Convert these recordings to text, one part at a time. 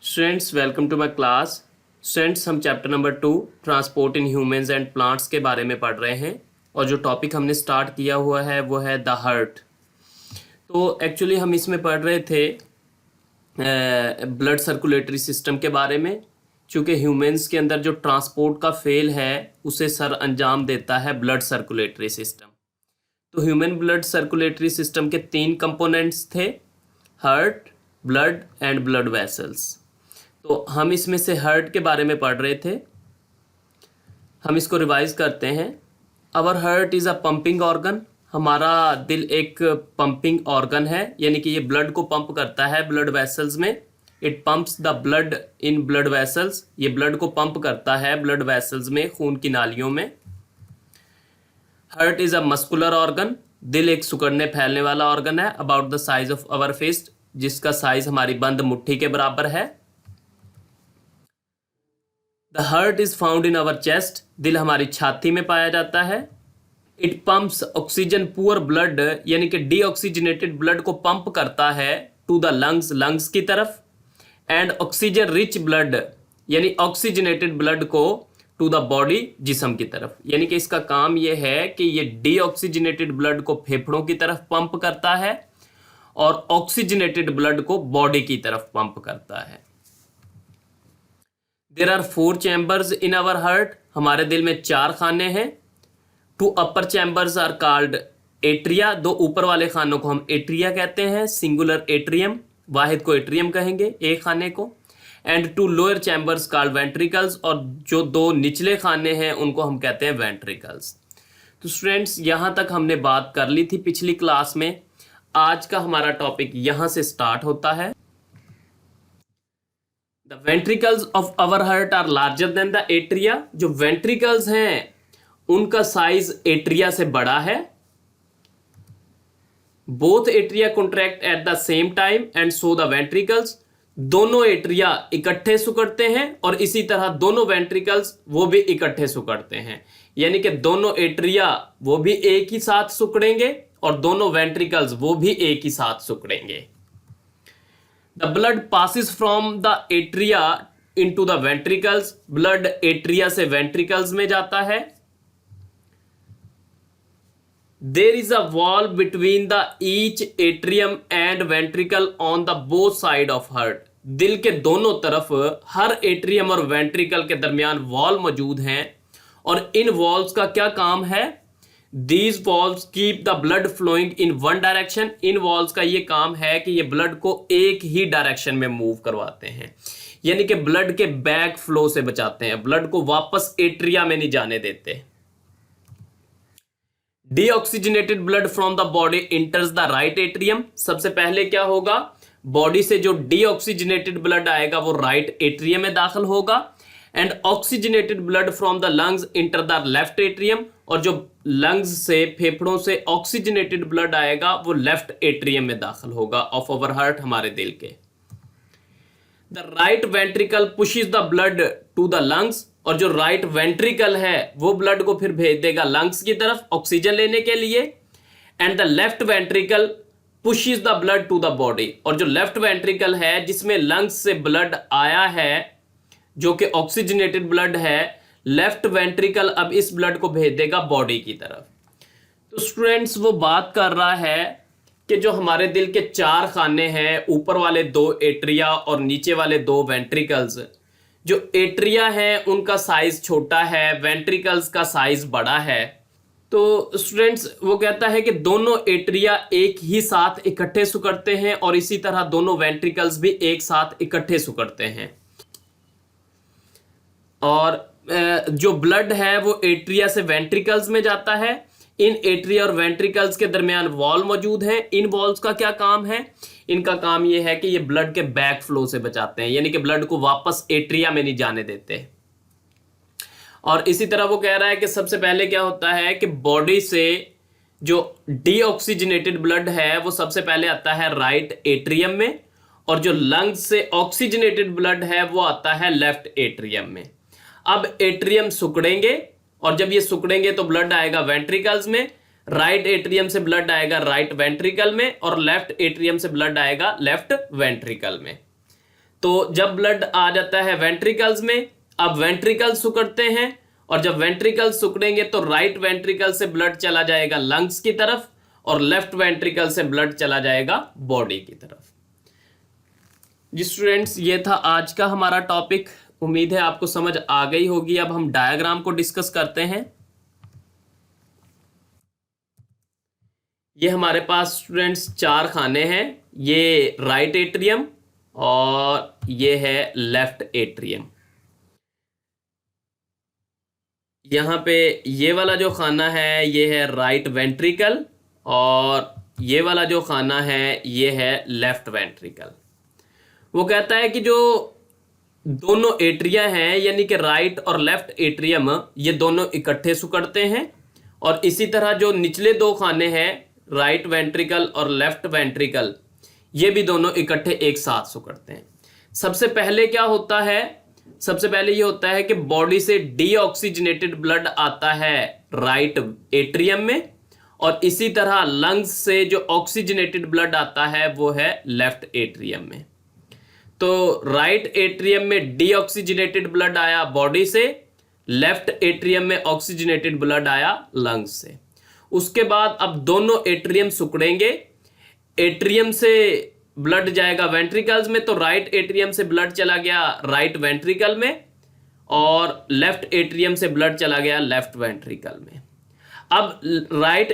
Students welcome to my class. Students हम chapter number 2 transport in humans and plants के बारे में पढ़ रहे हैं और जो टॉपिक हमने स्टार्ट किया हुआ है वो है द हार्ट। तो एक्चुअली हम इसमें पढ़ रहे थे ब्लड सर्कुलेटरी सिस्टम के बारे में। चूँकि ह्यूमंस के अंदर जो ट्रांसपोर्ट का फेल है उसे सर अंजाम देता है ब्लड सर्कुलेटरी सिस्टम। तो ह्यूमन ब्लड सर्कुलेटरी सिस्टम के 3 कंपोनेंट्स थे, heart, blood and blood vessels. तो हम इसमें से हार्ट के बारे में पढ़ रहे थे। हम इसको रिवाइज करते हैं। Our heart is a pumping organ. हमारा दिल एक पंपिंग ऑर्गन है, यानी कि ये ब्लड को पंप करता है ब्लड वेसल्स में। It pumps the blood in blood vessels. ये ब्लड को पंप करता है ब्लड वेसल्स में, खून की नालियों में। Heart is a muscular organ. दिल एक सिकुड़ने फैलने वाला ऑर्गन है, about the size of our fist, जिसका साइज हमारी बंद मुट्ठी के बराबर है। The heart is found in our chest. दिल हमारी छाती में पाया जाता है। It pumps oxygen poor blood, यानी कि डीऑक्सीजनेटेड ब्लड को पंप करता है टू द लंग्स, लंग्स की तरफ। एंड ऑक्सीजन रिच ब्लड, यानी ऑक्सीजनेटेड ब्लड को टू द बॉडी, जिस्म की तरफ। यानी कि इसका काम यह है कि ये डीऑक्सीजनेटेड ब्लड को फेफड़ों की तरफ पंप करता है और ऑक्सीजनेटेड ब्लड को बॉडी की तरफ पंप करता है। There are 4 chambers in our heart. हमारे दिल में 4 खाने हैं। 2 upper chambers are called atria. 2 ऊपर वाले खानों को हम एट्रिया कहते हैं, सिंगुलर एट्रियम, वाहिद को एट्रियम कहेंगे एक खाने को। And 2 lower chambers called ventricles, और जो 2 निचले खाने हैं उनको हम कहते हैं वेंट्रिकल्स। तो स्टूडेंट्स यहाँ तक हमने बात कर ली थी पिछली क्लास में। आज का हमारा टॉपिक यहाँ से स्टार्ट होता है। The ventricles of our heart are larger than the atria। जो ventricles हैं उनका साइज एट्रिया से बड़ा है। Both atria contract at the same time and so the ventricles। दोनों एट्रिया इकट्ठे सिकुड़ते हैं और इसी तरह दोनों वेंट्रिकल्स वो भी इकट्ठे सिकुड़ते हैं, यानी कि दोनों एट्रिया वो भी एक ही साथ सिकुड़ेंगे और दोनों वेंट्रिकल्स वो भी एक ही साथ सिकुड़ेंगे। The blood passes from the atria into the ventricles। Blood atria से वेंट्रिकल्स में जाता है। There is a wall between the each atrium and ventricle on the both side of heart। दिल के दोनों तरफ हर एट्रियम और वेंट्रिकल के दरमियान वॉल मौजूद हैं और इन वॉल्स का क्या काम है? These walls keep the blood flowing in one direction। In walls का ये काम है कि ये ब्लड को एक ही डायरेक्शन में मूव करवाते हैं, यानी कि ब्लड के बैक फ्लो से बचाते हैं, ब्लड को वापस एट्रिया में नहीं जाने देते। Deoxygenated blood from the body इंटर्स the right atrium. सबसे पहले क्या होगा, बॉडी से जो डीऑक्सीजनेटेड ब्लड आएगा वो राइट एट्रियम में दाखिल होगा। And oxygenated blood from the lungs enter the left atrium, और जो लंग्स से, फेफड़ों से ऑक्सीजनेटेड ब्लड आएगा वो लेफ्ट एट्रियम में दाखिल होगा ऑफ आवर हार्ट, हमारे दिल के। The right ventricle pushes the blood to the lungs, और जो राइट वेंट्रिकल है वो ब्लड को फिर भेज देगा लंग्स की तरफ ऑक्सीजन लेने के लिए। And the left ventricle pushes the blood to the body, और जो लेफ्ट वेंट्रिकल है जिसमें लंग्स से ब्लड आया है जो कि ऑक्सीजनेटेड ब्लड है, लेफ्ट वेंट्रिकल अब इस ब्लड को भेज देगा बॉडी की तरफ। तो स्टूडेंट्स वो बात कर रहा है कि जो हमारे दिल के 4 खाने हैं, ऊपर वाले 2 एट्रिया और नीचे वाले 2 वेंट्रिकल्स। जो एट्रिया है उनका साइज छोटा है, वेंट्रिकल्स का साइज बड़ा है। तो स्टूडेंट्स वो कहता है कि दोनों एट्रिया एक ही साथ इकट्ठे सिकुड़ते हैं और इसी तरह दोनों वेंट्रिकल्स भी एक साथ इकट्ठे सिकुड़ते हैं। और जो ब्लड है वो एट्रिया से वेंट्रिकल्स में जाता है। इन एट्रिया और वेंट्रिकल्स के दरमियान वॉल मौजूद है। इन वॉल्स का क्या काम है? इनका काम ये है कि ये ब्लड के बैक फ्लो से बचाते हैं, यानी कि ब्लड को वापस एट्रिया में नहीं जाने देते। और इसी तरह वो कह रहा है कि सबसे पहले क्या होता है कि बॉडी से जो डीऑक्सीजनेटेड ब्लड है वो सबसे पहले आता है राइट एट्रियम में, और जो लंग्स से ऑक्सीजनेटेड ब्लड है वो आता है लेफ्ट एट्रियम में। अब एट्रियम सिकुड़ेंगे और जब ये सिकुड़ेंगे तो ब्लड आएगा वेंट्रिकल्स में, राइट एट्रियम से ब्लड आएगा राइट वेंट्रिकल में और लेफ्ट एट्रियम से ब्लड आएगा लेफ्ट वेंट्रिकल में। तो जब ब्लड आ जाता है वेंट्रिकल्स में, अब वेंट्रिकल सिकुड़ते हैं, और जब वेंट्रिकल सिकुड़ेंगे तो राइट वेंट्रिकल से ब्लड चला जाएगा लंग्स की तरफ और लेफ्ट वेंट्रिकल से ब्लड चला जाएगा बॉडी की तरफ। जी स्टूडेंट्स, ये था आज का हमारा टॉपिक। उम्मीद है आपको समझ आ गई होगी। अब हम डायग्राम को डिस्कस करते हैं। ये हमारे पास स्टूडेंट्स 4 खाने हैं। ये राइट एट्रियम और ये है लेफ्ट एट्रियम। यहाँ पे ये वाला जो खाना है ये है राइट वेंट्रिकल और ये वाला जो खाना है ये है लेफ्ट वेंट्रिकल। वो कहता है कि जो दोनों एट्रिया हैं यानी कि राइट और लेफ्ट एट्रियम, ये दोनों इकट्ठे सिकुड़ते हैं, और इसी तरह जो निचले 2 खाने हैं राइट वेंट्रिकल और लेफ्ट वेंट्रिकल, ये भी दोनों इकट्ठे एक साथ सिकुड़ते हैं। सबसे पहले क्या होता है, सबसे पहले ये होता है कि बॉडी से डीऑक्सीजनेटेड ब्लड आता है राइट एट्रियम में, और इसी तरह लंग्स से जो ऑक्सीजनेटेड ब्लड आता है वो है लेफ्ट एट्रियम में। तो राइट एट्रियम में डीऑक्सीजनेटेड ब्लड आया बॉडी से, लेफ्ट एट्रियम में ऑक्सीजनेटेड ब्लड आया लंग्स से। उसके बाद अब दोनों एट्रियम सिकुड़ेंगे। एट्रियम से ब्लड जाएगा वेंट्रिकल्स में, तो राइट एट्रियम से ब्लड चला गया राइट वेंट्रिकल में और लेफ्ट एट्रियम से ब्लड चला गया लेफ्ट वेंट्रिकल में। अब राइट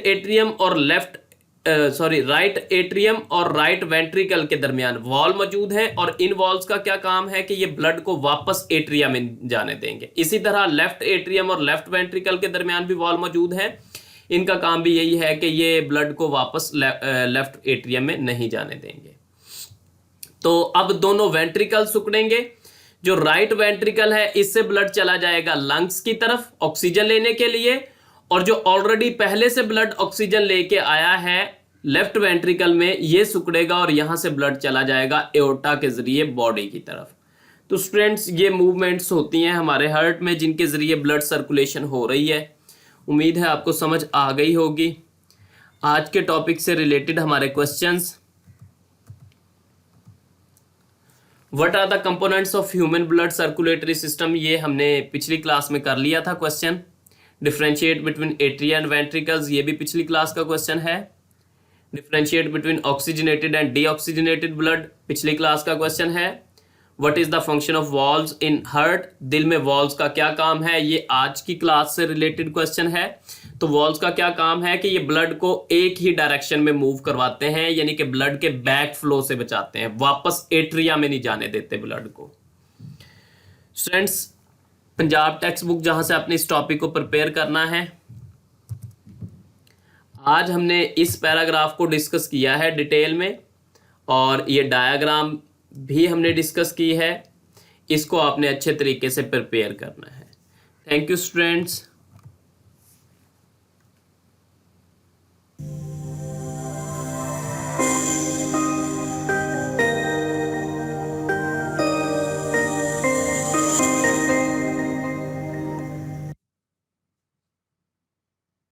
एट्रियम और राइट वेंट्रिकल के दरमियान वॉल मौजूद है, और इन वॉल्स का क्या काम है कि ये ब्लड को वापस एट्रिया में जाने देंगे। इसी तरह लेफ्ट एट्रियम और लेफ्ट वेंट्रिकल के दरमियान भी वॉल मौजूद है, इनका काम भी यही है कि ये ब्लड को वापस लेफ्ट एट्रियम में नहीं जाने देंगे। तो अब दोनों वेंट्रिकल सिकुड़ेंगे। जो राइट वेंट्रिकल है इससे ब्लड चला जाएगा लंग्स की तरफ ऑक्सीजन लेने के लिए, और जो ऑलरेडी पहले से ब्लड ऑक्सीजन लेके आया है लेफ्ट वेंट्रिकल में, ये सिकुड़ेगा और यहां से ब्लड चला जाएगा एओर्टा के जरिए बॉडी की तरफ। तो स्टूडेंट्स, ये मूवमेंट्स होती हैं हमारे हार्ट में जिनके जरिए ब्लड सर्कुलेशन हो रही है। उम्मीद है आपको समझ आ गई होगी। आज के टॉपिक से रिलेटेड हमारे questions, what are the components of human blood circulatory system, ये हमने पिछली क्लास में कर लिया था question. Differentiate between atria and ventricles, ये भी पिछली क्लास का क्वेश्चन है। Differentiate between oxygenated and deoxygenated blood, पिछली क्लास का क्वेश्चन है। What is the function of valves in heart, दिल में वॉल्व्स का क्या काम है, ये आज की क्लास से रिलेटेड क्वेश्चन है। तो वॉल्व्स का क्या काम है कि ये ब्लड को एक ही डायरेक्शन में मूव करवाते हैं, यानी कि ब्लड के बैक फ्लो से बचाते हैं, वापस एट्रिया में नहीं जाने देते ब्लड को। स्टूडेंट्स, पंजाब टेक्स्ट बुक जहां से आपने इस टॉपिक को प्रिपेयर करना है, आज हमने इस पैराग्राफ को डिस्कस किया है डिटेल में, और ये डायग्राम भी हमने डिस्कस की है। इसको आपने अच्छे तरीके से प्रिपेयर करना है। Thank you students.